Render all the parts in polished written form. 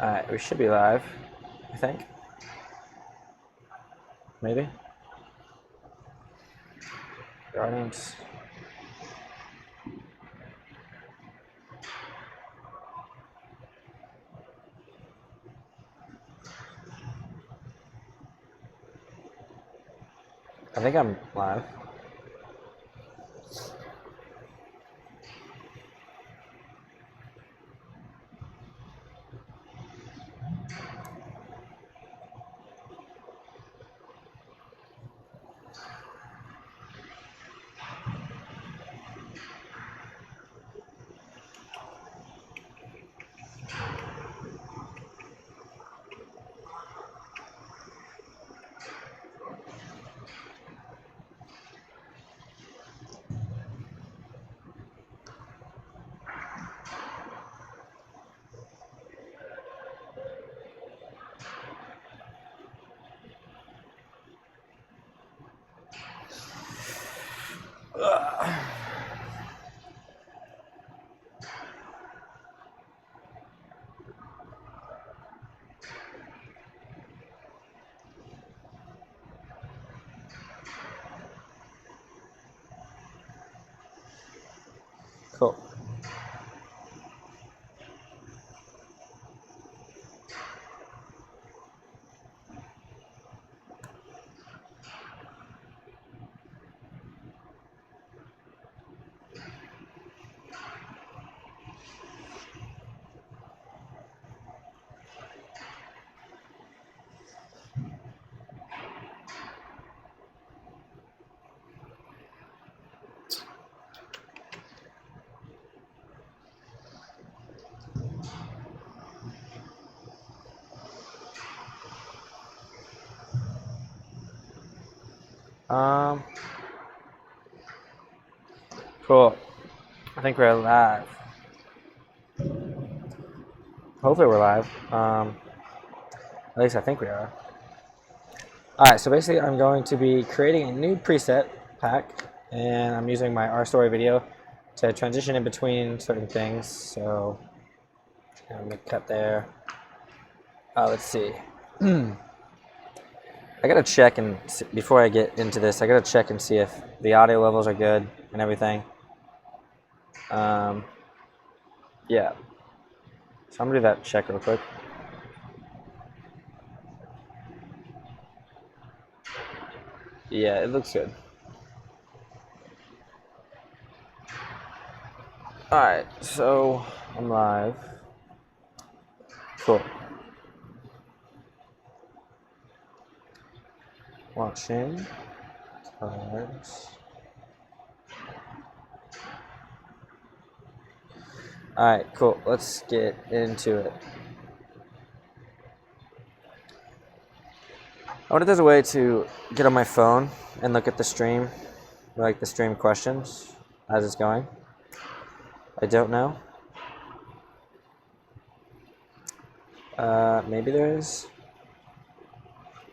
Alright, we should be live, I think. Maybe. Guardians. I think I'm live. Cool. Cool. I think we're live. Hopefully we're live. At least I think we are. Alright, so basically I'm going to be creating a new preset pack, and I'm using my RStory video to transition in between certain things. So I'm going to cut there. Let's see. I gotta check and see, before I get into this, I gotta check and see if the audio levels are good and everything. Yeah. So I'm gonna do that check real quick. Yeah, it looks good. Alright, so I'm live. Cool. Watching cards. Alright, cool. Let's get into it. I wonder if there's a way to get on my phone and look at the stream, like the stream questions as it's going. I don't know. Maybe there is.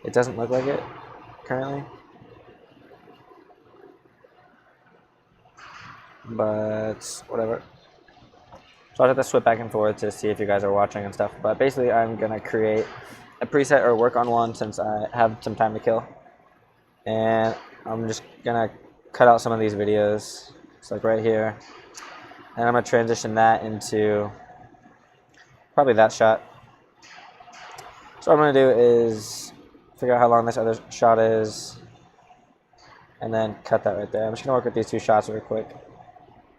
It doesn't look like it currently. But whatever. So I'll have to switch back and forth to see if you guys are watching and stuff. But basically I'm gonna create a preset or work on one since I have some time to kill. And I'm just gonna cut out some of these videos. It's like right here. And I'm gonna transition that into probably that shot. So what I'm gonna do is figure out how long this other shot is and then cut that right there. I'm just gonna work with these two shots real quick.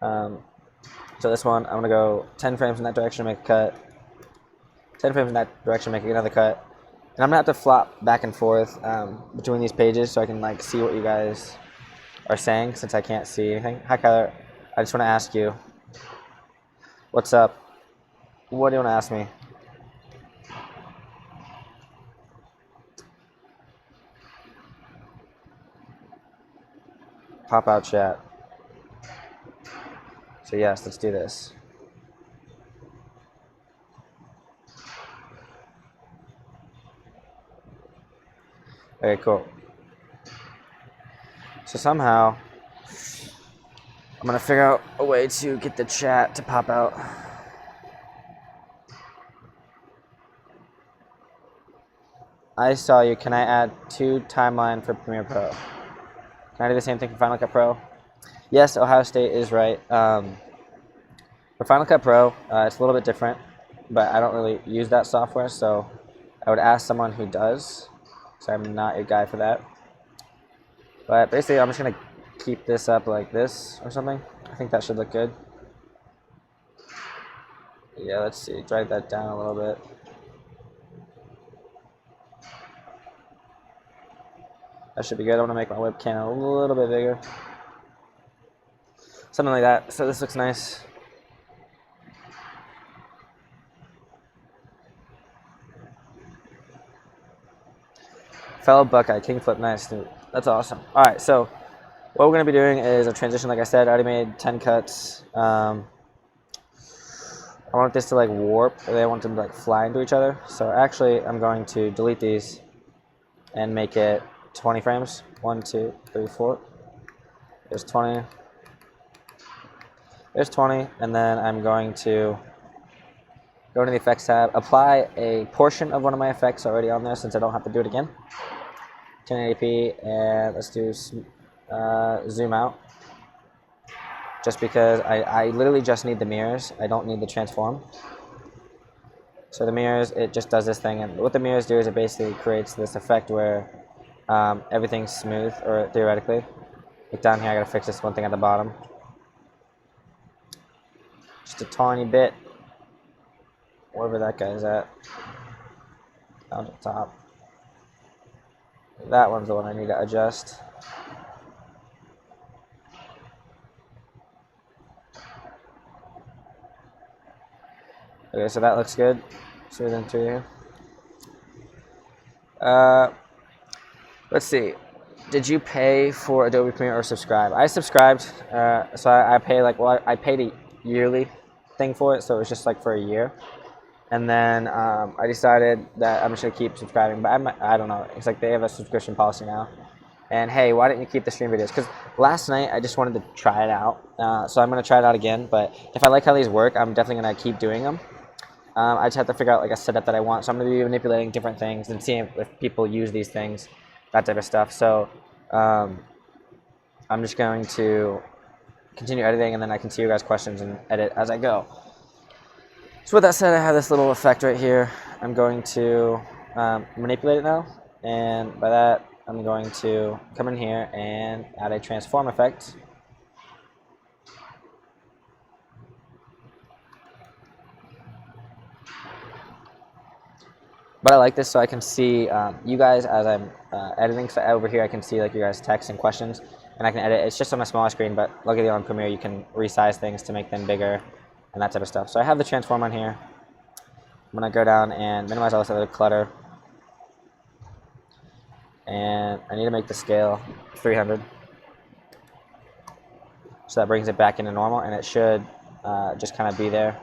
So this one, I'm gonna go 10 frames in that direction, make a cut. 10 frames in that direction, make another cut. And I'm gonna have to flop back and forth between these pages so I can like see what you guys are saying since I can't see anything. Hi Kyler, I just wanna ask you, what's up? What do you wanna ask me? pop out chat. So yes, let's do this. Okay, cool. So somehow, I'm gonna figure out a way to get the chat to pop out. I saw you. Can I add to timeline for Premiere Pro? Can I do the same thing for Final Cut Pro? Yes, Ohio State is right. For Final Cut Pro, it's a little bit different, but I don't really use that software, so I would ask someone who does, so I'm not your guy for that. But basically, I'm just going to keep this up like this or something. I think that should look good. Yeah, let's see. Drag that down a little bit. That should be good. I want to make my webcam a little bit bigger. Something like that. So this looks nice. Fellow Buckeye, King Flip, nice, dude. That's awesome. All right, so what we're going to be doing is a transition. Like I said, I already made 10 cuts. I want this to like warp. I want them to like fly into each other. So actually, I'm going to delete these and make it 20 frames. 1, 2, 3, 4. There's 20. There's 20, and then I'm going to go to the effects tab, apply a portion of one of my effects already on there since I don't have to do it again. 1080p, and let's do zoom out. Just because I literally just need the mirrors. I don't need the transform. So the mirrors, it just does this thing, and what the mirrors do is it basically creates this effect where everything's smooth, or theoretically. Like down here, I gotta fix this one thing at the bottom. Just a tiny bit. Wherever that guy's at. Down to the top. That one's the one I need to adjust. Okay, so that looks good. Smooth into here. Let's see. Did you pay for Adobe Premiere or subscribe? I subscribed, so I pay like, well, I paid a yearly thing for it, so it was just like for a year. And then I decided that I'm just gonna keep subscribing, but I don't know. It's like they have a subscription policy now. And hey, why didn't you keep the stream videos? Because last night I just wanted to try it out, so I'm gonna try it out again. But if I like how these work, I'm definitely gonna keep doing them. I just have to figure out like a setup that I want. So I'm gonna be manipulating different things and seeing if people use these things, that type of stuff. So I'm just going to continue editing, and then I can see you guys' questions and edit as I go. So with that said, I have this little effect right here. I'm going to manipulate it now, and by that, I'm going to come in here and add a transform effect. But I like this so I can see you guys as I'm editing. So over here, I can see like you guys' text and questions, and I can edit. It's just on a smaller screen, but luckily on Premiere, you can resize things to make them bigger and that type of stuff. So I have the transform on here. I'm gonna go down and minimize all this other clutter. And I need to make the scale 300. So that brings it back into normal, and it should just kind of be there.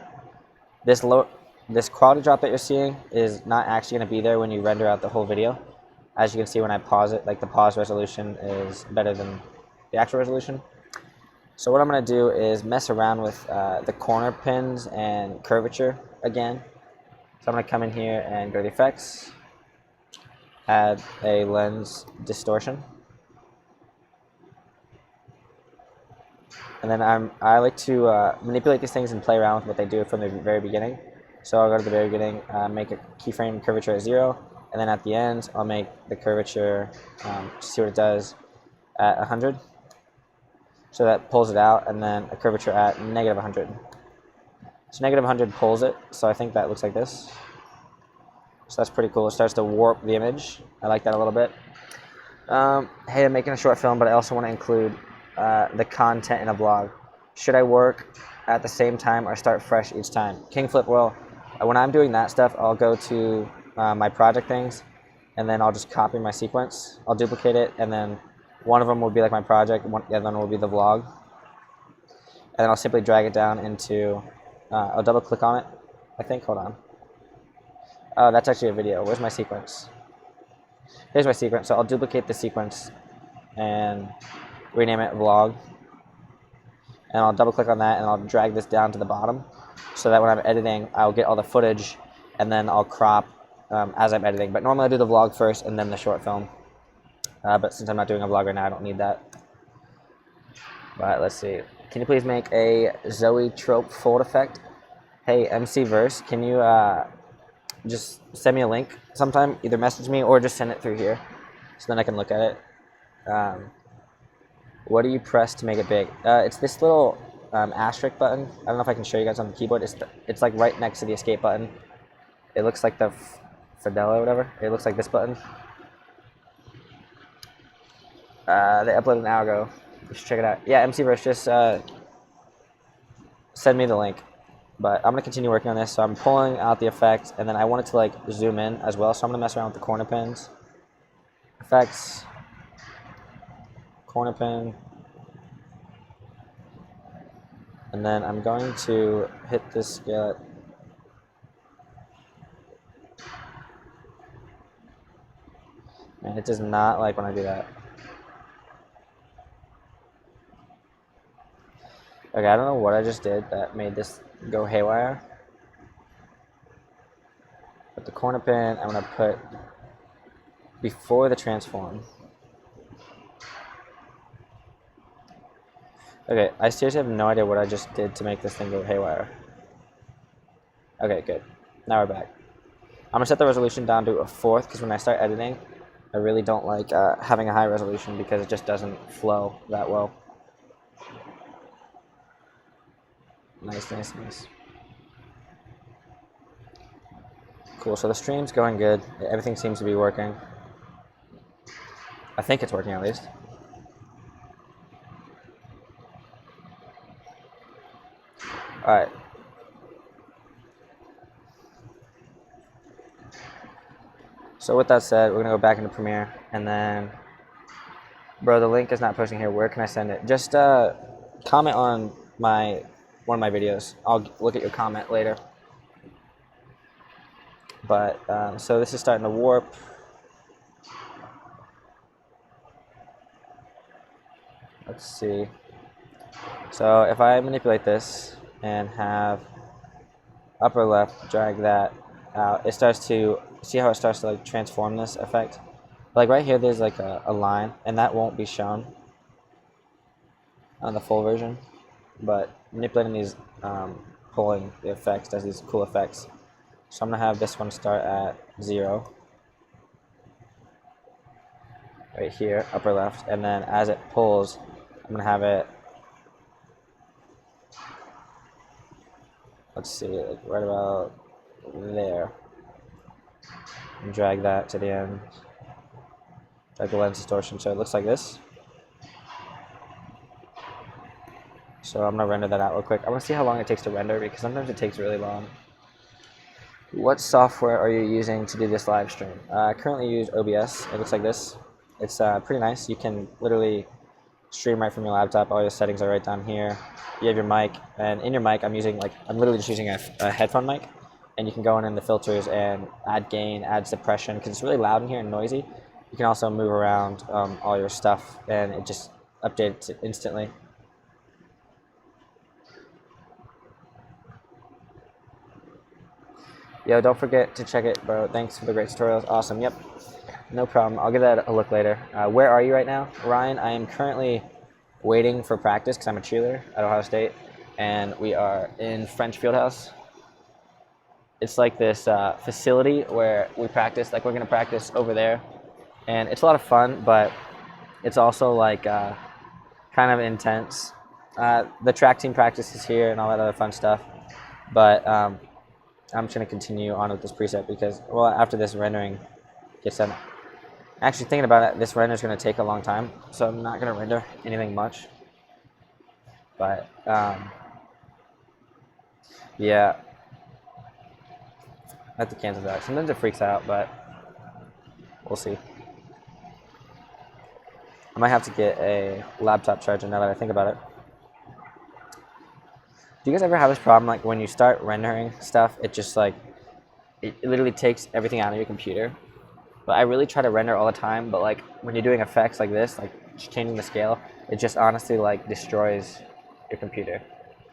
This quality drop that you're seeing is not actually gonna be there when you render out the whole video. As you can see when I pause it, like the pause resolution is better than the actual resolution. So what I'm going to do is mess around with the corner pins and curvature again. So I'm going to come in here and go to the effects, add a lens distortion. And then I like to manipulate these things and play around with what they do from the very beginning. So I'll go to the very beginning, make a keyframe curvature at 0, and then at the end I'll make the curvature, see what it does, at 100. So that pulls it out, and then a curvature at -100. So -100 pulls it, so I think that looks like this. So that's pretty cool. It starts to warp the image. I like that a little bit. Hey, I'm making a short film, but I also want to include the content in a vlog. Should I work at the same time or start fresh each time? King Flip, well, when I'm doing that stuff, I'll go to my project things, and then I'll just copy my sequence. I'll duplicate it, and then One of them will be like my project, the other one will be the vlog. And then I'll simply drag it down into, I'll double click on it, I think, hold on. Oh, that's actually a video. Where's my sequence? Here's my sequence. So I'll duplicate the sequence and rename it vlog. And I'll double click on that and I'll drag this down to the bottom so that when I'm editing, I'll get all the footage and then I'll crop as I'm editing. But normally I do the vlog first and then the short film. But since I'm not doing a vlog right now, I don't need that. But let's see. Can you please make a Zoe trope fold effect? Hey, MC Verse, can you just send me a link sometime? Either message me or just send it through here so then I can look at it. What do you press to make it big? It's this little asterisk button. I don't know if I can show you guys on the keyboard. It's like right next to the escape button. It looks like the Fidel or whatever. It looks like this button. They uploaded an hour ago. You should check it out. Yeah, MCverse, just send me the link. But I'm going to continue working on this. So I'm pulling out the effect, and then I want it to like zoom in as well. So I'm going to mess around with the corner pins. Effects. Corner pin. And then I'm going to hit this scale. And it does not like when I do that. Okay, I don't know what I just did that made this go haywire. But the corner pin, I'm going to put before the transform. Okay, I seriously have no idea what I just did to make this thing go haywire. Okay, good. Now we're back. I'm going to set the resolution down to a 4th because when I start editing, I really don't like having a high resolution because it just doesn't flow that well. Nice, nice, nice. Cool, so the stream's going good. Everything seems to be working. I think it's working at least. Alright. So with that said, we're going to go back into Premiere, and then, bro, the link is not posting here. Where can I send it? Just comment on one of my videos. I'll look at your comment later. But, so this is starting to warp. Let's see. So if I manipulate this and have upper left, drag that out, it starts to, see how it starts to like transform this effect? Like right here, there's like a line, and that won't be shown on the full version. But manipulating these, pulling the effects does these cool effects. So I'm going to have this one start at 0. Right here, upper left, and then as it pulls, I'm going to have it, let's see, like right about there. And drag that to the end. Drag the lens distortion so it looks like this. So I'm going to render that out real quick. I want to see how long it takes to render because sometimes it takes really long. What software are you using to do this live stream? I currently use OBS. It looks like this. It's pretty nice. You can literally stream right from your laptop. All your settings are right down here. You have your mic, and in your mic, I'm literally just using a headphone mic, and you can go in the filters and add gain, add suppression, because it's really loud in here and noisy. You can also move around all your stuff, and it just updates it instantly. Yo, don't forget to check it, bro. Thanks for the great tutorials. Awesome. Yep. No problem. I'll give that a look later. Where are you right now, Ryan? I am currently waiting for practice because I'm a cheerleader at Ohio State, and we are in French Fieldhouse. It's like this facility where we practice. Like we're going to practice over there, and it's a lot of fun, but it's also like kind of intense. The track team practices here and all that other fun stuff, but I'm just going to continue on with this preset because, well, after this rendering gets done, actually thinking about it, this render is going to take a long time, so I'm not going to render anything much. But, yeah, I have to cancel that. Sometimes it freaks out, but we'll see. I might have to get a laptop charger now that I think about it. Do you guys ever have this problem, like when you start rendering stuff, it just like, it literally takes everything out of your computer? But I really try to render all the time, but like when you're doing effects like this, like changing the scale, it just honestly like destroys your computer.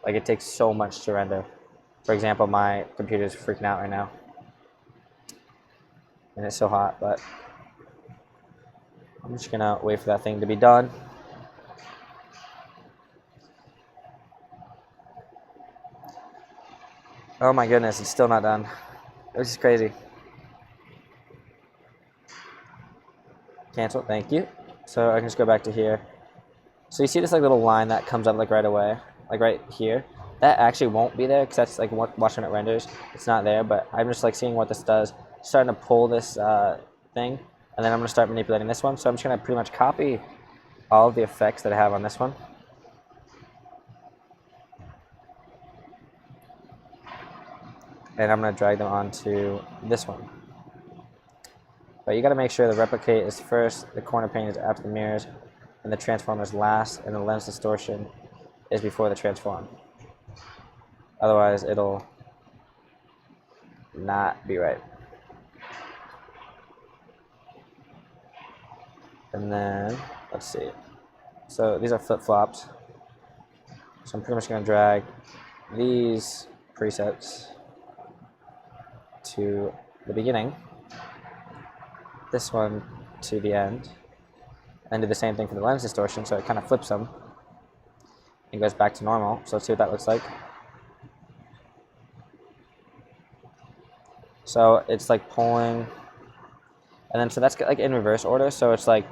Like it takes so much to render. For example, my computer is freaking out right now. And it's so hot, but I'm just gonna wait for that thing to be done. Oh my goodness, it's still not done. This is crazy. Cancel, thank you. So I can just go back to here. So you see this like little line that comes up like right away, like right here. That actually won't be there because that's like watching it renders. It's not there, but I'm just like seeing what this does. Starting to pull this thing, and then I'm gonna start manipulating this one. So I'm just gonna pretty much copy all of the effects that I have on this one. And I'm gonna drag them onto this one. But you gotta make sure the replicate is first, the corner pane is after the mirrors, and the transform is last, and the lens distortion is before the transform. Otherwise, it'll not be right. And then, let's see. So these are flip-flops. So I'm pretty much gonna drag these presets to the beginning, this one to the end, and do the same thing for the lens distortion, so it kind of flips them and goes back to normal. So let's see what that looks like. So it's like pulling, and then so that's like in reverse order, so it's like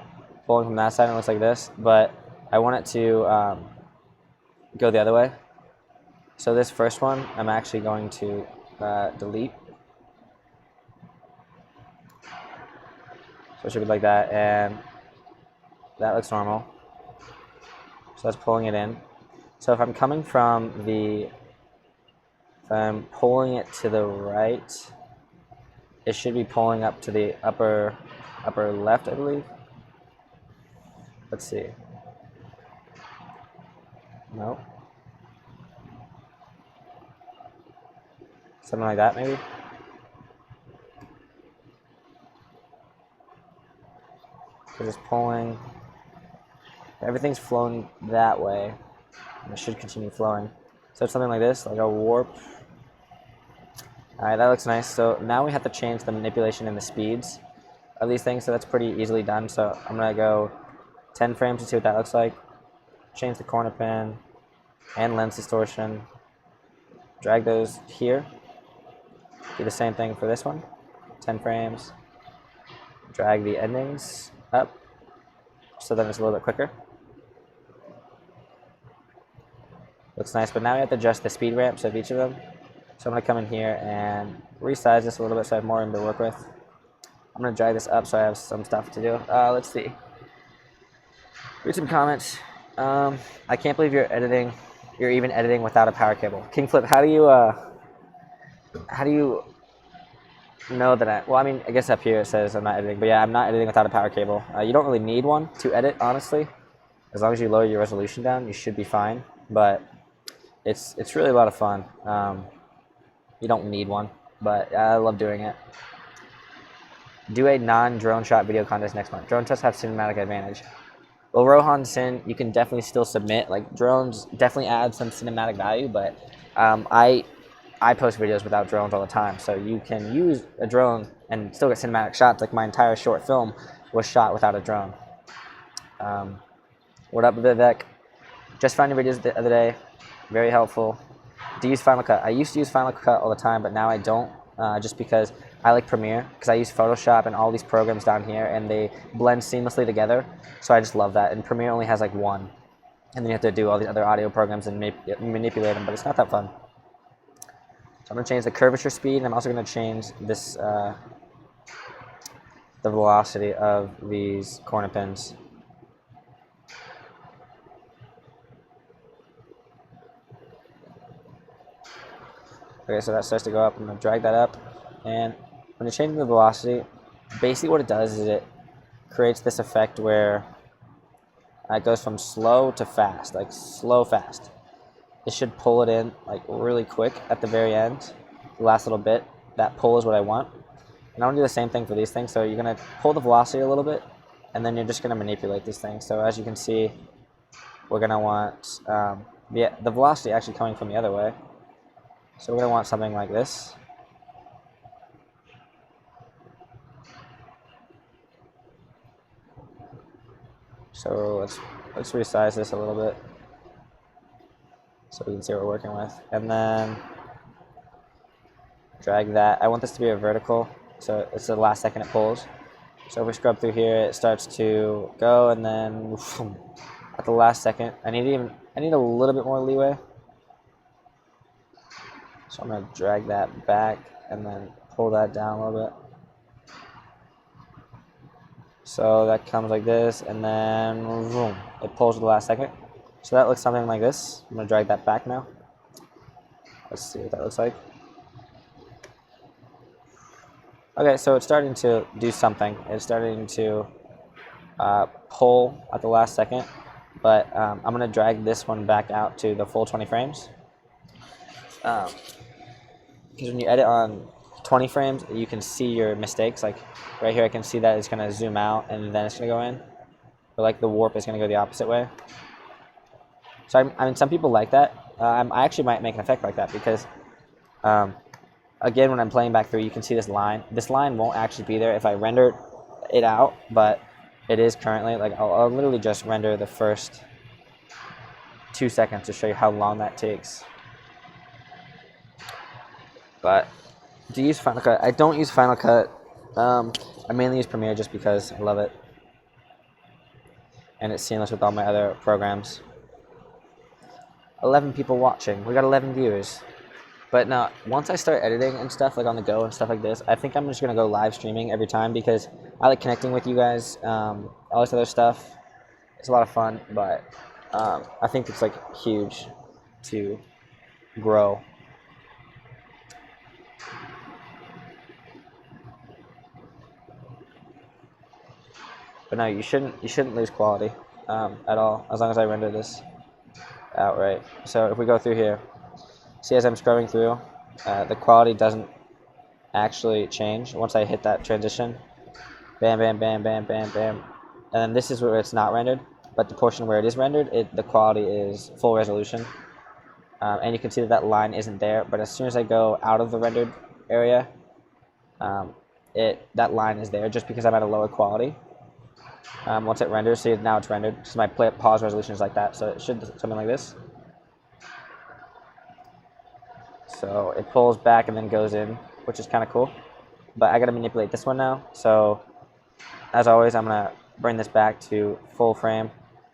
pulling from that side and it looks like this, but I want it to go the other way. So this first one I'm actually going to delete. So it should be like that, and that looks normal. So that's pulling it in. So if I'm coming from the, if I'm pulling it to the right, it should be pulling up to the upper left, I believe. Let's see. Nope. Something like that, maybe. So just pulling. Everything's flowing that way, and it should continue flowing. So it's something like this, like a warp. Alright, that looks nice. So now we have to change the manipulation and the speeds of these things, so that's pretty easily done. So I'm going to go 10 frames to see what that looks like. Change the corner pin and lens distortion. Drag those here. Do the same thing for this one. 10 frames. Drag the endings up so then it's a little bit quicker. Looks nice, but now we have to adjust the speed ramps of each of them. So I'm going to come in here and resize this a little bit so I have more room to work with. I'm going to drag this up so I have some stuff to do. Let's see. Read some comments. I can't believe you're even editing without a power cable. Kingflip, how do you know that well, I mean, I guess up here it says I'm not editing, but yeah, I'm not editing without a power cable. You don't really need one to edit, honestly. As long as you lower your resolution down, you should be fine. But it's really a lot of fun. You don't need one, but I love doing it. Do a non-drone shot video contest next month. Drone shots have cinematic advantage. Well, Rohan Sin, you can definitely still submit. Like, drones definitely add some cinematic value, but I post videos without drones all the time, so you can use a drone and still get cinematic shots. Like my entire short film was shot without a drone. What up, Vivek? Just found your videos the other day. Very helpful. Do you use Final Cut? I used to use Final Cut all the time, but now I don't, just because I like Premiere, because I use Photoshop and all these programs down here, and they blend seamlessly together, so I just love that. And Premiere only has like one, and then you have to do all these other audio programs and manipulate them, but it's not that fun. So I'm going to change the curvature speed, and I'm also going to change this, the velocity of these corner pins. Okay, so that starts to go up. I'm going to drag that up, and when you're changing the velocity, basically what it does is it creates this effect where It goes from slow to fast, like slow, fast. It should pull it in like really quick at the very end, the last little bit. That pull is what I want. And I want to do the same thing for these things. So you're going to pull the velocity a little bit, and then you're just going to manipulate these things. So as you can see, we're going to want the velocity actually coming from the other way. So we're going to want something like this. So let's resize this a little bit so we can see what we're working with. And then drag that. I want this to be a vertical, so it's the last second it pulls. So if we scrub through here, it starts to go, and then at the last second, I need a little bit more leeway. So I'm going to drag that back and then pull that down a little bit. So that comes like this, and then boom, it pulls at the last second. So that looks something like this. I'm going to drag that back now. Let's see what that looks like. Okay, so it's starting to do something. It's starting to pull at the last second, but I'm going to drag this one back out to the full 20 frames. Because when you edit on 20 frames, you can see your mistakes. Like right here, I can see that it's going to zoom out and then it's going to go in. But like the warp is going to go the opposite way. So I mean, some people like that. I actually might make an effect like that because, again, when I'm playing back through, you can see this line. This line won't actually be there if I render it out, but it is currently. Like I'll literally just render the first 2 seconds to show you how long that takes. But do you use Final Cut? I don't use Final Cut. I mainly use Premiere just because I love it. And it's seamless with all my other programs. 11 people watching. We got 11 viewers. But now, once I start editing and stuff, like on the go and stuff like this, I think I'm just going to go live streaming every time because I like connecting with you guys. All this other stuff. It's a lot of fun, but I think it's like huge to grow. But no, you shouldn't lose quality at all, as long as I render this out right. So if we go through here, see as I'm scrubbing through, the quality doesn't actually change once I hit that transition. Bam, bam, bam, bam, bam, bam. And then this is where it's not rendered, but the portion where it is rendered, the quality is full resolution. And you can see that that line isn't there, but as soon as I go out of the rendered area, that line is there just because I'm at a lower quality. Once it renders, see now it's rendered. So my pause resolution is like that, so it should do something like this. So it pulls back and then goes in, which is kind of cool. But I got to manipulate this one now. So as always, I'm going to bring this back to full frame.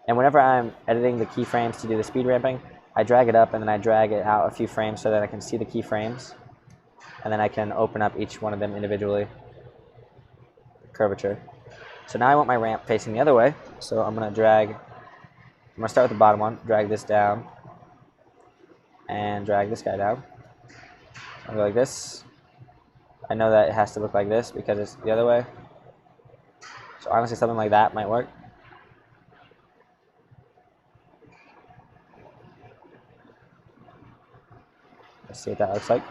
And whenever I'm editing the keyframes to do the speed ramping, I drag it up and then I drag it out a few frames so that I can see the keyframes. And then I can open up each one of them individually. Curvature. So now I want my ramp facing the other way. So I'm going to start with the bottom one, drag this down, and drag this guy down. I'll go like this. I know that it has to look like this because it's the other way. So honestly, something like that might work. Let's see what that looks like.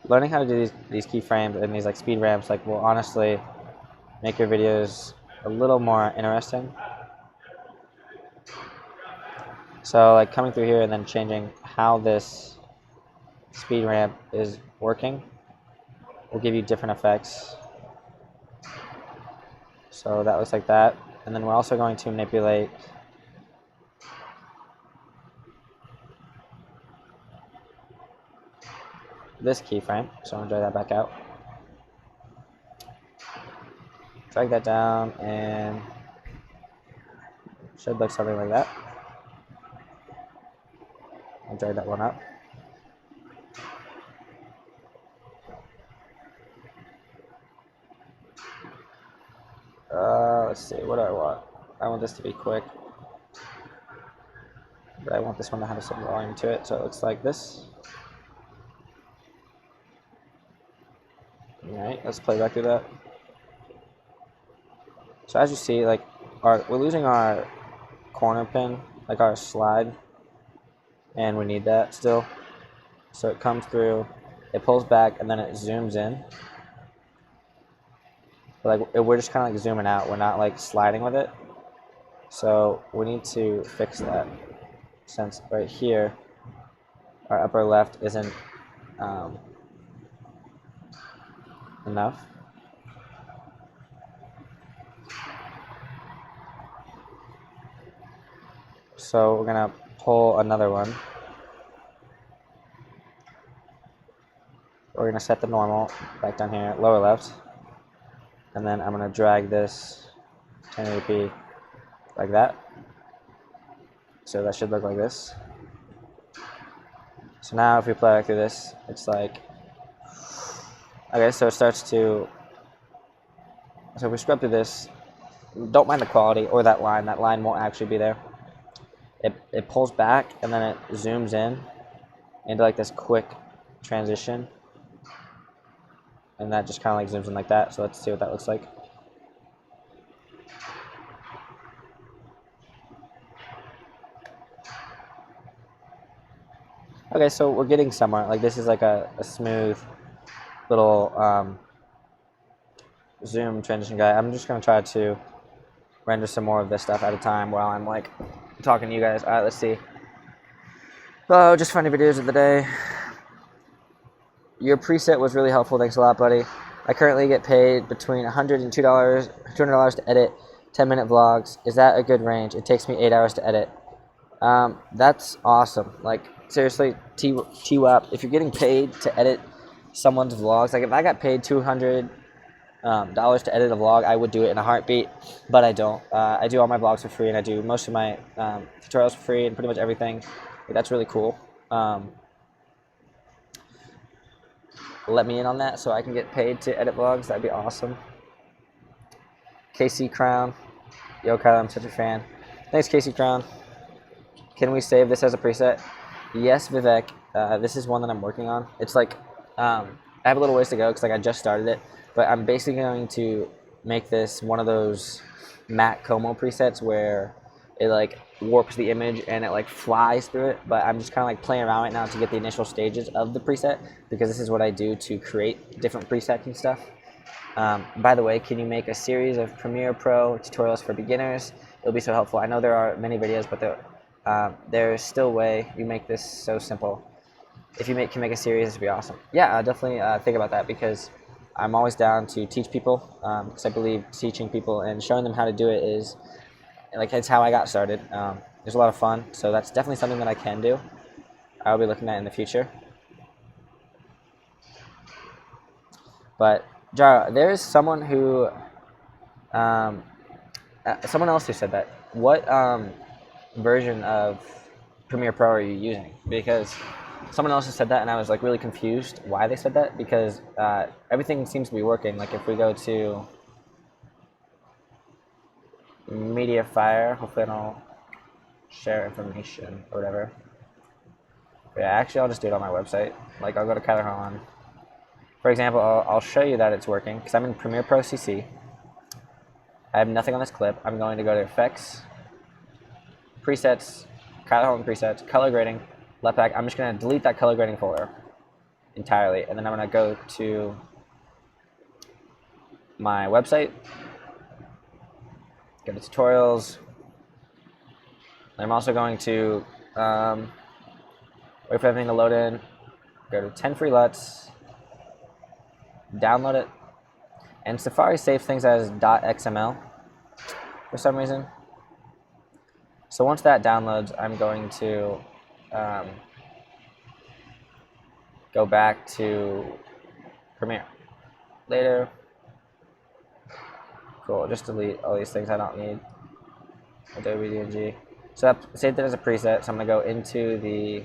Learning how to do these keyframes and these like speed ramps will honestly make your videos a little more interesting. So like coming through here and then changing how this speed ramp is working will give you different effects. So that looks like that. And then we're also going to manipulate this keyframe. So I'm going to drag that back out. Drag that down and should look something like that. I'll drag that one up. Let's see, what do I want? I want this to be quick. But I want this one to have some volume to it, so it looks like this. Alright, let's play back through that. So as you see, like, we're losing our corner pin, like our slide, and we need that still. So it comes through, it pulls back, and then it zooms in. But like, we're just kind of like zooming out. We're not like sliding with it. So we need to fix that, since right here, our upper left isn't enough. So we're gonna pull another one. We're gonna set the normal back down here, lower left, and then I'm gonna drag this 1080p like that. So that should look like this. So now if we play back through this, it's like, okay, so it starts to, so if we scrub through this, don't mind the quality or that line won't actually be there. It pulls back and then it zooms in into like this quick transition, and that just kind of like zooms in like that. So let's see what that looks like. Okay, so we're getting somewhere. Like, this is like a smooth little zoom transition guy. I'm just gonna try to render some more of this stuff at a time while I'm like talking to you guys. All right, let's see. Oh, just funny videos of the day. Your preset was really helpful. Thanks a lot, buddy. I currently get paid between $100 and $200 to edit 10-minute vlogs. Is that a good range? It takes me 8 hours to edit. That's awesome. Like, seriously, T-WAP, if you're getting paid to edit someone's vlogs, like if I got paid $200 to edit a vlog, I would do it in a heartbeat, but I don't. I do all my vlogs for free, and I do most of my tutorials for free, and pretty much everything. Like, that's really cool. Let me in on that so I can get paid to edit vlogs. That'd be awesome. KC Crown. Yo, Kyler, I'm such a fan. Thanks, KC Crown. Can we save this as a preset? Yes, Vivek. This is one that I'm working on. It's like, I have a little ways to go because like I just started it, but I'm basically going to make this one of those Matt Como presets where it like warps the image and it like flies through it, but I'm just kind of like playing around right now to get the initial stages of the preset, because this is what I do to create different presets and stuff. By the way, can you make a series of Premiere Pro tutorials for beginners? It'll be so helpful. I know there are many videos, but there's still a way you make this so simple. If you can make a series, this would be awesome. Yeah, definitely think about that, because I'm always down to teach people, because I believe teaching people and showing them how to do it is, like, it's how I got started. There's a lot of fun, so that's definitely something that I can do. I'll be looking at in the future. But Jara, there's someone who, someone else who said that. What version of Premiere Pro are you using? Because someone else has said that, and I was like really confused why they said that, because everything seems to be working. Like, if we go to Mediafire, hopefully I don't share information or whatever. Yeah, actually I'll just do it on my website. Like, I'll go to Kyler Holland. For example, I'll show you that it's working, because I'm in Premiere Pro CC. I have nothing on this clip. I'm going to go to Effects, Presets, Kyler Holland Presets, Color Grading, LUT Pack. I'm just going to delete that color grading folder entirely, and then I'm going to go to my website, go to Tutorials. I'm also going to wait for everything to load in, go to 10 free LUTs, download it, and Safari saves things as .xml for some reason. So once that downloads, I'm going to go back to Premiere. Later. Cool, just delete all these things I don't need. Adobe DNG. So that saved it as a preset, so I'm going to go into the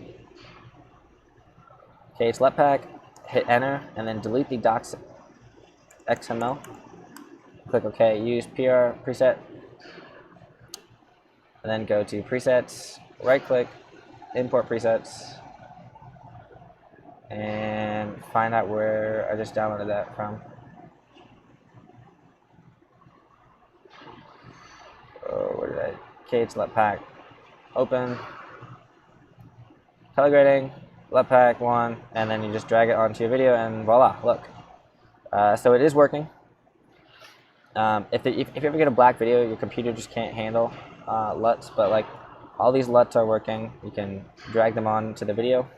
KH LUT Pack, hit enter, and then delete the .xml. Click OK, use PR preset, and then go to presets, right click, import presets, and find out where I just downloaded that from. Oh, where did I? KH LUT pack. Open. Color grading, LUT pack 1, and then you just drag it onto your video, and voila, look. So it is working. If you ever get a black video, your computer just can't handle LUTs, but like all these LUTs are working. You can drag them on to the video.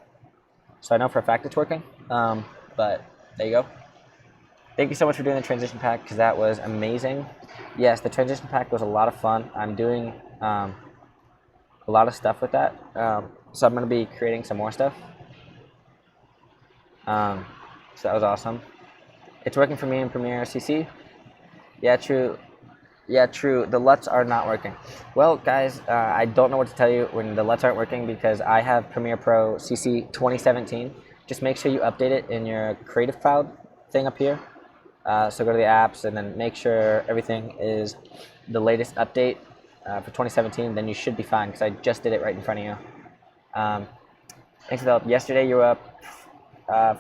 So I know for a fact it's working, but there you go. Thank you so much for doing the transition pack, because that was amazing. Yes, the transition pack was a lot of fun. I'm doing a lot of stuff with that, so I'm going to be creating some more stuff. So that was awesome. It's working for me in Premiere CC. Yeah, true. Yeah, true. The LUTs are not working. Well, guys, I don't know what to tell you when the LUTs aren't working, because I have Premiere Pro CC 2017. Just make sure you update it in your Creative Cloud thing up here. So go to the apps and then make sure everything is the latest update for 2017. Then you should be fine, because I just did it right in front of you. Thanks for the help. Yesterday you were up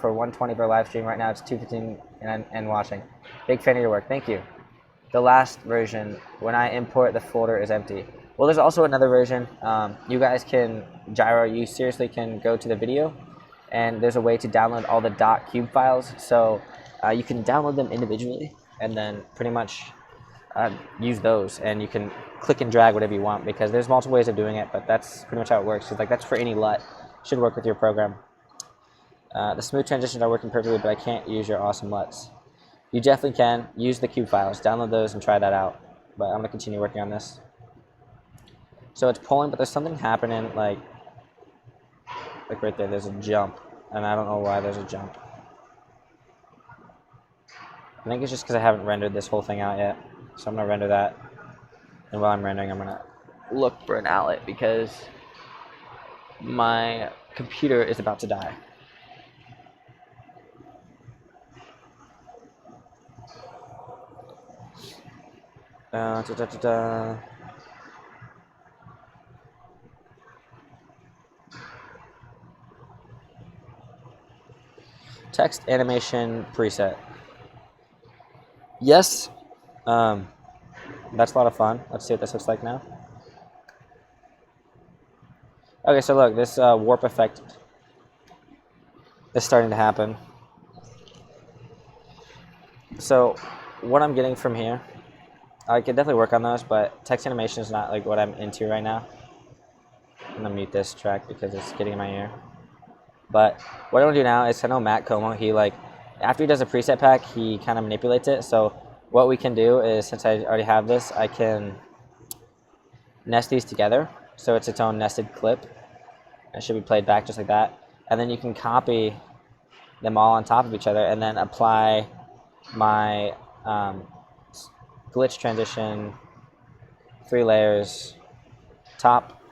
for 120 for a live stream. Right now it's 215 and watching. Big fan of your work. Thank you. The last version, when I import, the folder is empty. Well, there's also another version. You guys can, Gyro, you seriously can go to the video, and there's a way to download all the .cube files. So you can download them individually, and then pretty much use those, and you can click and drag whatever you want, because there's multiple ways of doing it, but that's pretty much how it works. It's like that's for any LUT. Should work with your program. The smooth transitions are working perfectly, but I can't use your awesome LUTs. You definitely can. Use the cube files. Download those and try that out. But I'm going to continue working on this. So it's pulling, but there's something happening, like right there. There's a jump, and I don't know why there's a jump. I think it's just because I haven't rendered this whole thing out yet. So I'm going to render that. And while I'm rendering, I'm going to look for an outlet, because my computer is about to die. Text animation preset. Yes. That's a lot of fun. Let's see what this looks like now. Okay, so look, this warp effect is starting to happen. So what I'm getting from here, I could definitely work on those, but text animation is not like what I'm into right now. I'm gonna mute this track because it's getting in my ear. But what I want to do now is, I know Matt Como, he like, after he does a preset pack, he kind of manipulates it. So what we can do is, since I already have this, I can nest these together. So it's its own nested clip. It should be played back just like that. And then you can copy them all on top of each other, and then apply my glitch transition, 3 layers, top,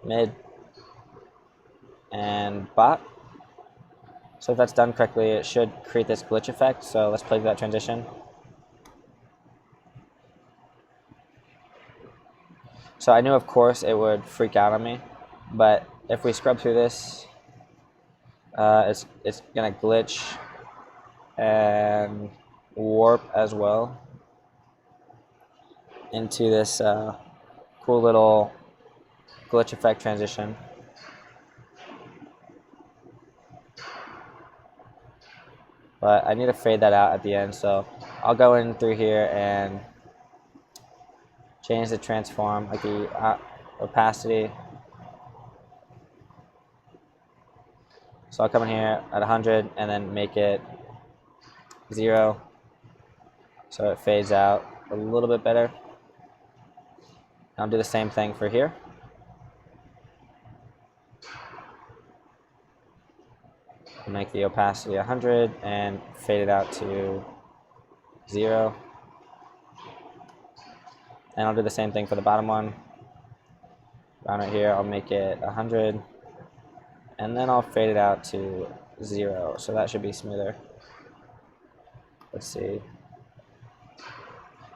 mid, and bot. So if that's done correctly, it should create this glitch effect. So let's play that transition. So I knew, of course, it would freak out on me, but if we scrub through this, it's gonna glitch and warp as well into this cool little glitch effect transition. But I need to fade that out at the end, so I'll go in through here and change the transform, like the opacity. So I'll come in here at 100 and then make it 0, so it fades out a little bit better. I'll do the same thing for here. Make the opacity 100 and fade it out to 0. And I'll do the same thing for the bottom one. Down right here, I'll make it 100, and then I'll fade it out to 0. So that should be smoother. Let's see.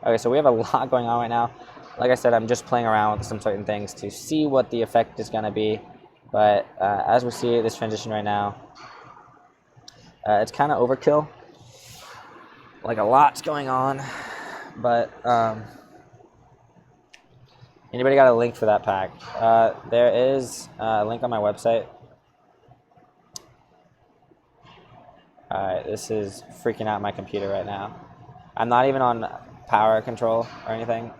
Okay, so we have a lot going on right now. Like I said, I'm just playing around with some certain things to see what the effect is going to be. But as we see this transition right now, it's kind of overkill. Like a lot's going on, but anybody got a link for that pack? There is a link on my website. Alright, this is freaking out my computer right now. I'm not even on power control or anything.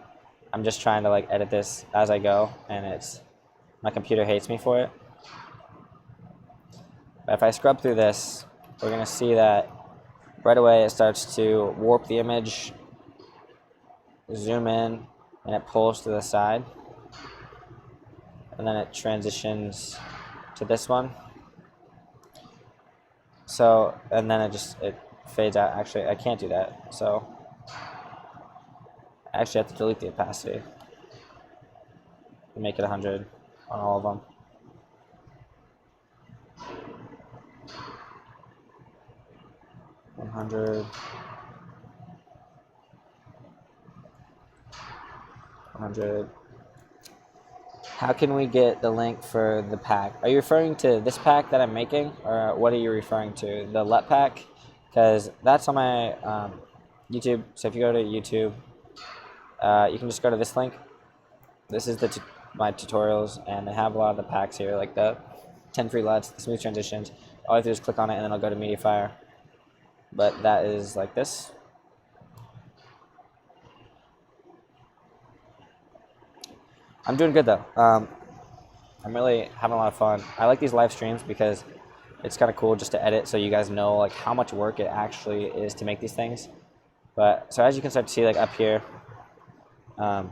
I'm just trying to like edit this as I go, and my computer hates me for it. But if I scrub through this, we're gonna see that right away it starts to warp the image, zoom in, and it pulls to the side. And then it transitions to this one. So, and then it fades out. Actually, I can't do that. So, I actually have to delete the opacity. Make it 100 on all of them. $100. How can we get the link for the pack? Are you referring to this pack that I'm making, or what are you referring to? The LUT pack? Because that's on my YouTube. So if you go to YouTube, you can just go to this link. This is my tutorials, and they have a lot of the packs here, like the 10 free LUTs, the smooth transitions. All you have to do is click on it, and then I'll go to MediaFire. But that is like this. I'm doing good though. I'm really having a lot of fun. I like these live streams because it's kind of cool just to edit, so you guys know like how much work it actually is to make these things. But so as you can start to see, like up here, our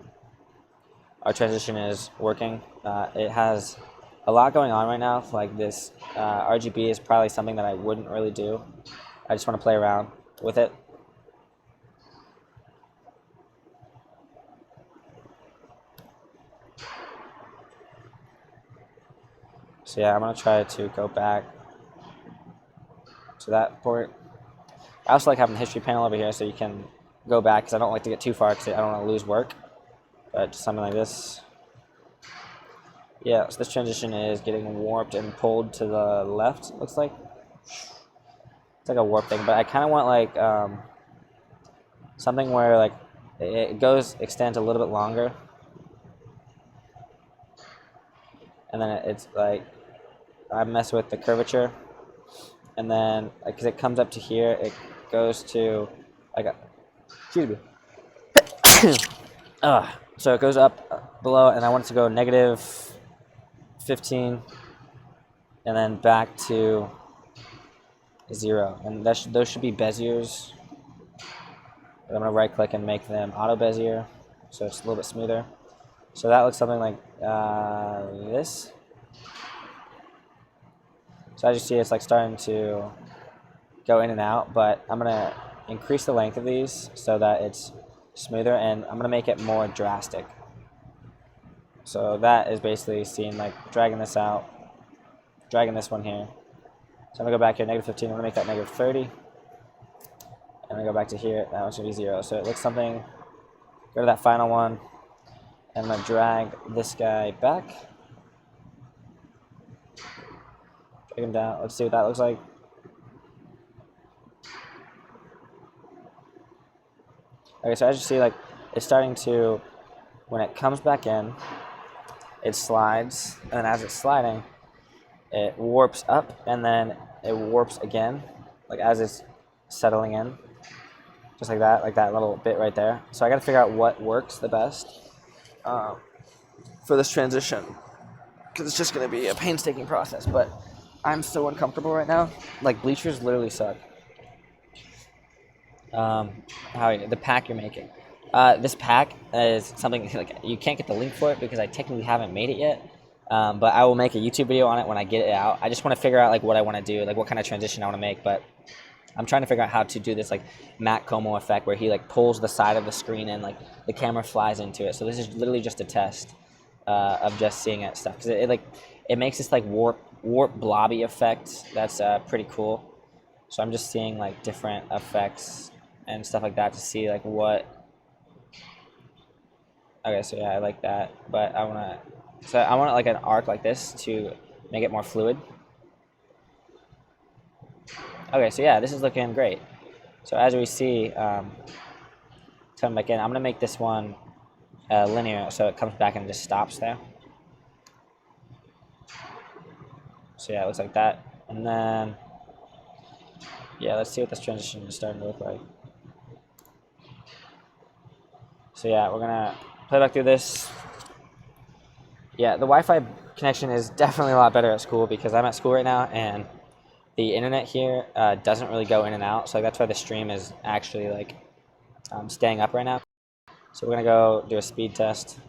transition is working. It has a lot going on right now. Like this RGB is probably something that I wouldn't really do. I just want to play around with it. So yeah, I'm going to try to go back to that port. I also like having the history panel over here so you can go back, because I don't like to get too far because I don't want to lose work. But just something like this. Yeah, so this transition is getting warped and pulled to the left, it looks like. It's like a warp thing, but I kind of want like something where like it extends a little bit longer. And then it's like, I mess with the curvature, and then because it comes up to here, it goes to like excuse me. So it goes up below, and I want it to go -15, and then back to 0, and those should be Beziers. But I'm gonna right click and make them auto Bezier, so it's a little bit smoother. So that looks something like this. So as you see, it's like starting to go in and out, but I'm gonna increase the length of these so that it's smoother, and I'm gonna make it more drastic. So that is basically seen like dragging this out, dragging this one here. So I'm gonna go back here, -15, I'm gonna make that -30. And I go back to here, that one's gonna be 0. So it looks something, go to that final one, and I'm gonna drag this guy back. Drag him down, let's see what that looks like. Okay, so as you see, like, it's starting to, when it comes back in, it slides, and as it's sliding, it warps up, and then it warps again, like as it's settling in, just like that little bit right there. So I gotta figure out what works the best for this transition, because it's just gonna be a painstaking process, but I'm so uncomfortable right now. Like, bleachers literally suck. The pack you're making. This pack is something like you can't get the link for it because I technically haven't made it yet. But I will make a YouTube video on it when I get it out. I just want to figure out like what I want to do, like what kind of transition I want to make. But I'm trying to figure out how to do this like Matt Como effect where he like pulls the side of the screen and like the camera flies into it. So this is literally just a test of just seeing that stuff, because it makes this like warp blobby effect that's pretty cool. So I'm just seeing like different effects and stuff like that to see like what. Okay, so yeah, I like that, but I want like an arc like this to make it more fluid. Okay, so yeah, this is looking great. So as we see, come back in, I'm gonna make this one linear, so it comes back and just stops there. So yeah, it looks like that. And then, yeah, let's see what this transition is starting to look like. So yeah, we're gonna play back through this. Yeah, the Wi-Fi connection is definitely a lot better at school because I'm at school right now and the internet here doesn't really go in and out. So that's why the stream is actually like staying up right now. So we're gonna go do a speed test.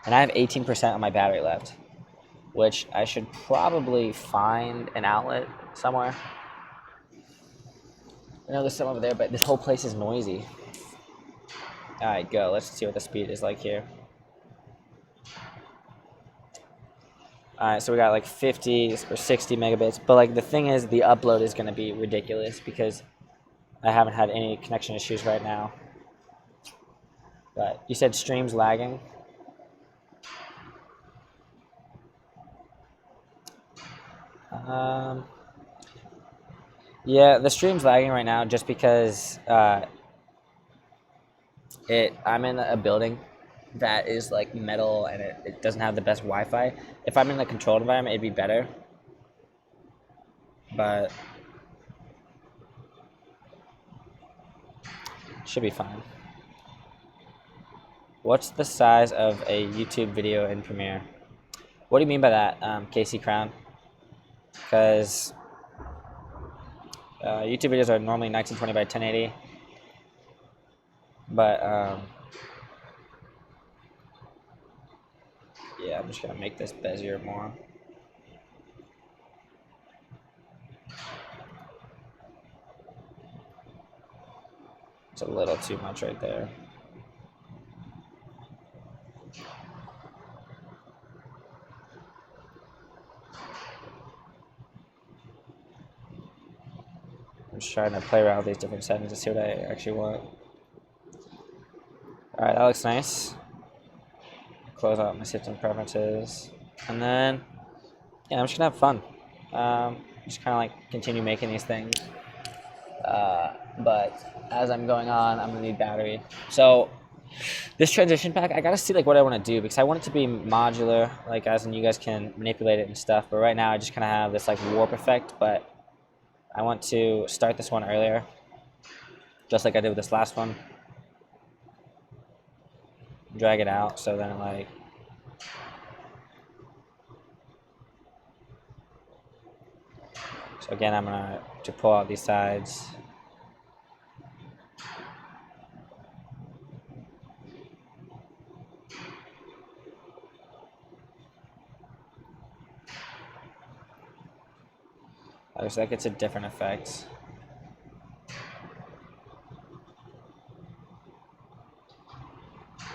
And I have 18% on my battery left, which I should probably find an outlet somewhere. I know there's some over there, but this whole place is noisy. All right, go. Let's see what the speed is like here. All right, so we got like 50 or 60 megabits, but like the thing is, the upload is going to be ridiculous because I haven't had any connection issues right now. But you said stream's lagging. Yeah, the stream's lagging right now just because I'm in a building that is like metal and it doesn't have the best Wi-Fi. If I'm in a controlled environment, it'd be better. But should be fine. What's the size of a YouTube video in Premiere? What do you mean by that, Casey Crown? Because YouTube videos are normally 1920 by 1080, but yeah, I'm just gonna make this bezier more. It's a little too much right there. I'm just trying to play around with these different settings to see what I actually want. All right, that looks nice. Close out my system preferences, and then yeah, I'm just gonna have fun. Just kind of like continue making these things. But as I'm going on, I'm gonna need battery. So this transition pack, I gotta see like what I want to do because I want it to be modular, like as in you guys can manipulate it and stuff. But right now, I just kind of have this like warp effect. But I want to start this one earlier, just like I did with this last one. Drag it out so then like so again I'm gonna pull out these sides. So that gets a different effect.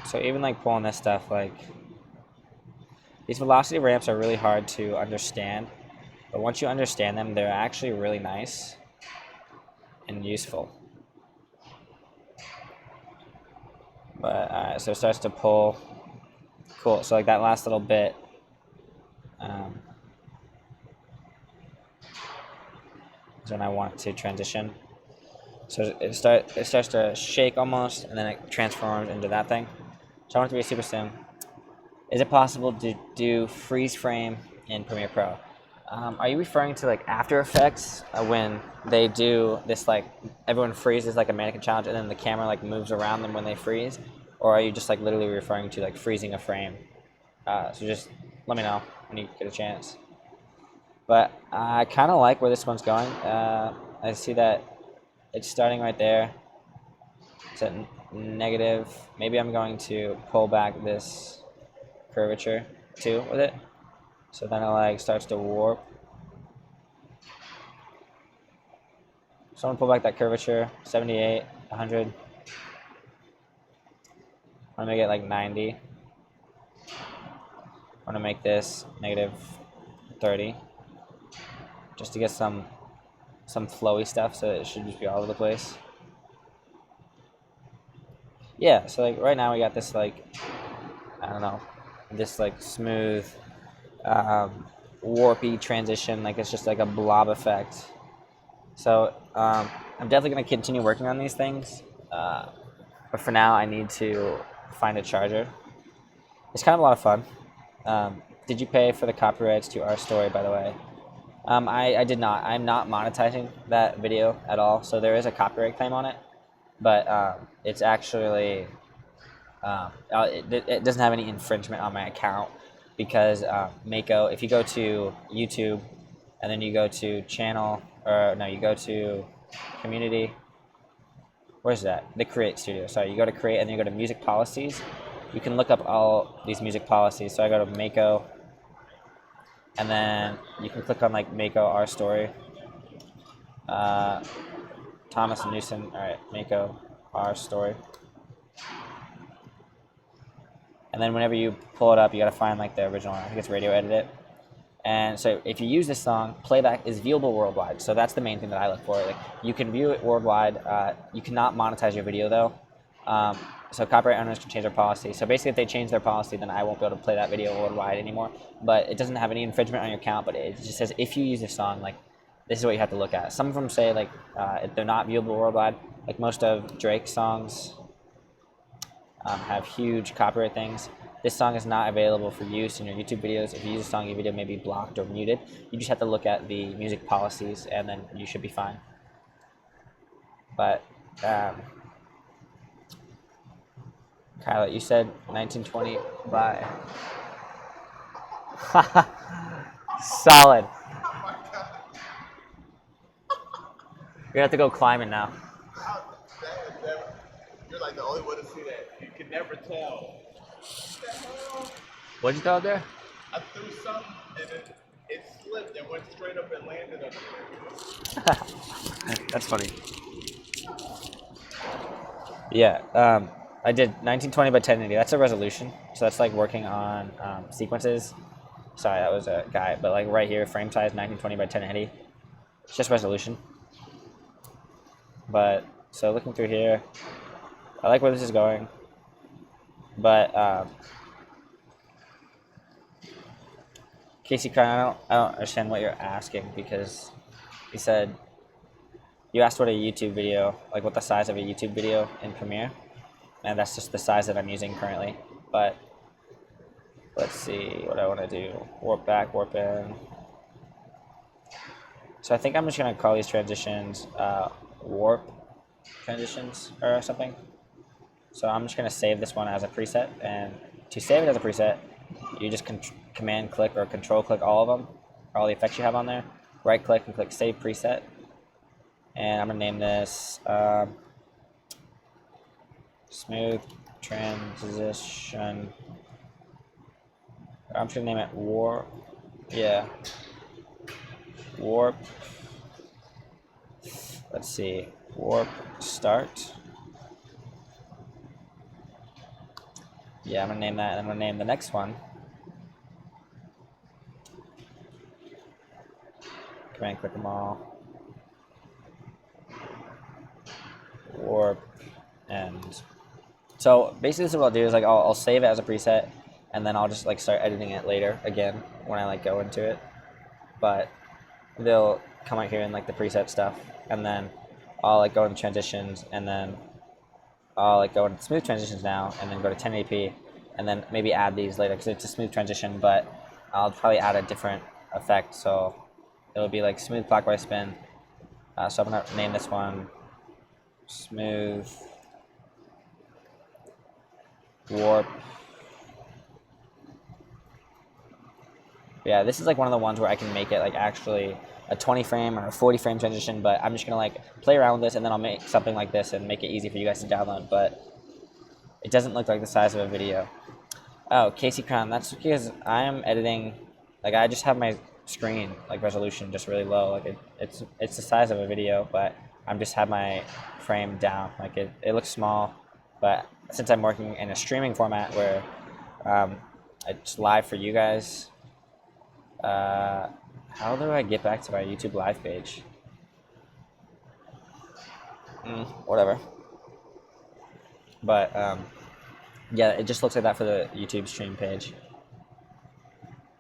So even like pulling this stuff, like these velocity ramps are really hard to understand, but once you understand them, they're actually really nice and useful. But alright, so it starts to pull. Cool. So like that last little bit. Is when I want to transition. So it starts to shake almost, and then it transforms into that thing. So I want it to be a super sim. Is it possible to do freeze frame in Premiere Pro? Are you referring to like After Effects when they do this like everyone freezes like a mannequin challenge and then the camera like moves around them when they freeze? Or are you just like literally referring to like freezing a frame? So just let me know when you get a chance. But I kind of like where this one's going. I see that it's starting right there. It's at negative. Maybe I'm going to pull back this curvature too with it. So then it like starts to warp. So I'm gonna pull back that curvature, 78, 100. I'm gonna make it like 90. I'm gonna make this negative 30. Just to get some flowy stuff, so it should just be all over the place. Yeah, so like right now we got this like I don't know, this like smooth, warpy transition. Like it's just like a blob effect. So I'm definitely going to continue working on these things. But for now, I need to find a charger. It's kind of a lot of fun. Did you pay for the copyrights to our story, by the way? I did not. I'm not monetizing that video at all, so there is a copyright claim on it. But it's actually, it doesn't have any infringement on my account because Mako, if you go to YouTube and then you go to channel, or no, you go to community, where's that? The create studio. Sorry, you go to create and then you go to music policies. You can look up all these music policies. So I go to Mako, and then you can click on like Mako our story. Thomas Newson. All right, Mako our story. And then whenever you pull it up, you gotta find like the original one. I think it's radio edit it. And so if you use this song, playback is viewable worldwide. So that's the main thing that I look for. Like you can view it worldwide. You cannot monetize your video though. So copyright owners can change their policy. So basically if they change their policy, then I won't be able to play that video worldwide anymore. But it doesn't have any infringement on your account, but it just says if you use this song, like this is what you have to look at. Some of them say like they're not viewable worldwide. Like most of Drake's songs have huge copyright things. This song is not available for use in your YouTube videos. If you use a song, your video may be blocked or muted. You just have to look at the music policies and then you should be fine. But, Kyla, you said 1920 by... Solid. You're gonna have to go climbing now. You're like the only one to see that. You can never tell. What'd you throw out there? I threw something and it slipped and went straight up and landed up there. That's funny. Yeah, I did 1920 by 1080. That's a resolution. So that's like working on sequences. Sorry, that was a guy. But like right here, frame size 1920 by 1080. It's just resolution. But so looking through here, I like where this is going. But Casey Crown, I don't understand what you're asking because you said you asked what a YouTube video, like what the size of a YouTube video in Premiere, and that's just the size that I'm using currently. But let's see what I want to do. Warp back, warp in. So I think I'm just gonna call these transitions warp transitions or something. So I'm just gonna save this one as a preset, and to save it as a preset, you just command click or control click all of them, or all the effects you have on there. Right click and click save preset. And I'm gonna name this smooth transition. I'm just gonna name it warp. Yeah. Warp. Let's see. Warp start. Yeah, I'm gonna name that, and I'm gonna name the next one command click them all. Warp end. So basically, this is what I'll do is like I'll save it as a preset, and then I'll just like start editing it later again when I like go into it. But they'll come out here in like the preset stuff, and then I'll like go into transitions, and then I'll like go into smooth transitions now, and then go to 1080p, and then maybe add these later because it's a smooth transition, but I'll probably add a different effect. So it'll be like smooth clockwise spin. So I'm gonna name this one smooth warp. Yeah, this is like one of the ones where I can make it like actually a 20 frame or a 40 frame transition, but I'm just gonna like play around with this, and then I'll make something like this and make it easy for you guys to download. But it doesn't look like the size of a video. Oh, Casey Crown, that's because I am editing, like I just have my screen like resolution just really low. Like it's the size of a video, but I'm just have my frame down. Like it looks small, but since I'm working in a streaming format where it's live for you guys, how do I get back to my YouTube live page? Whatever. But Yeah, it just looks like that for the YouTube stream page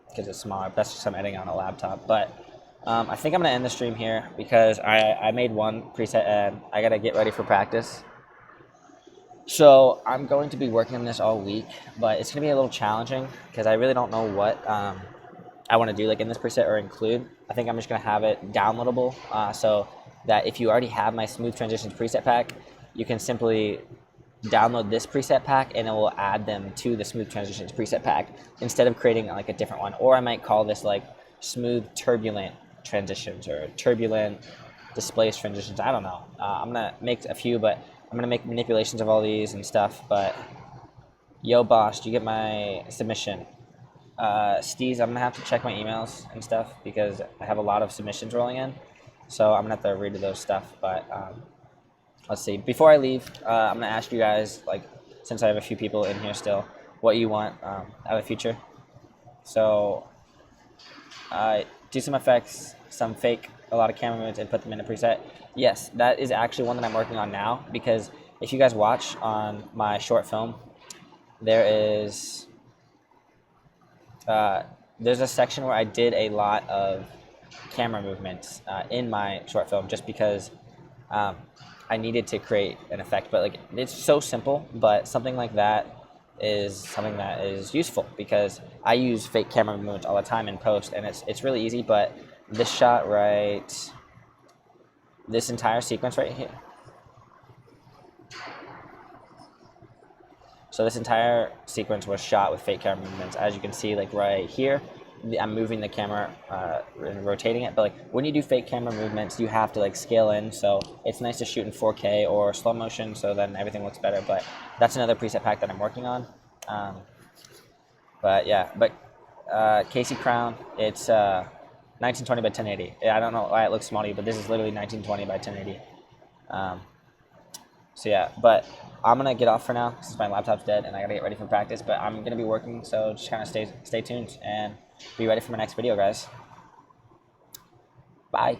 because it's smaller. That's just I'm editing on a laptop. But I think I'm gonna end the stream here because I made one preset and I gotta get ready for practice. So I'm going to be working on this all week, but it's gonna be a little challenging because I really don't know what I want to do like in this preset or include. I think I'm just gonna have it downloadable so that if you already have my smooth transitions preset pack, you can simply download this preset pack and it will add them to the smooth transitions preset pack instead of creating like a different one. Or I might call this like smooth turbulent transitions or turbulent displaced transitions. I don't know. I'm gonna make a few, but I'm gonna make manipulations of all these and stuff. But yo, boss, do you get my submission? Steez, I'm gonna have to check my emails and stuff because I have a lot of submissions rolling in, so I'm gonna have to read those stuff. But let's see. Before I leave, I'm gonna ask you guys, like, since I have a few people in here still, what you want out of the future. So, do some effects, some fake, a lot of camera movements, and put them in a preset. Yes, that is actually one that I'm working on now because if you guys watch on my short film, there's a section where I did a lot of camera movements in my short film just because I needed to create an effect. But like, it's so simple, but something like that is something that is useful because I use fake camera movements all the time in post, and it's really easy. But this shot right, this entire sequence right here. So this entire sequence was shot with fake camera movements. As you can see, like right here, I'm moving the camera and rotating it. But like when you do fake camera movements, you have to like scale in. So it's nice to shoot in 4K or slow motion, so then everything looks better. But that's another preset pack that I'm working on. But yeah, Casey Crown, it's 1920 by 1080. I don't know why it looks small to you, but this is literally 1920 by 1080. So yeah, but I'm gonna get off for now since my laptop's dead and I gotta get ready for practice. But I'm gonna be working, so just kind of stay tuned and be ready for my next video, guys. Bye.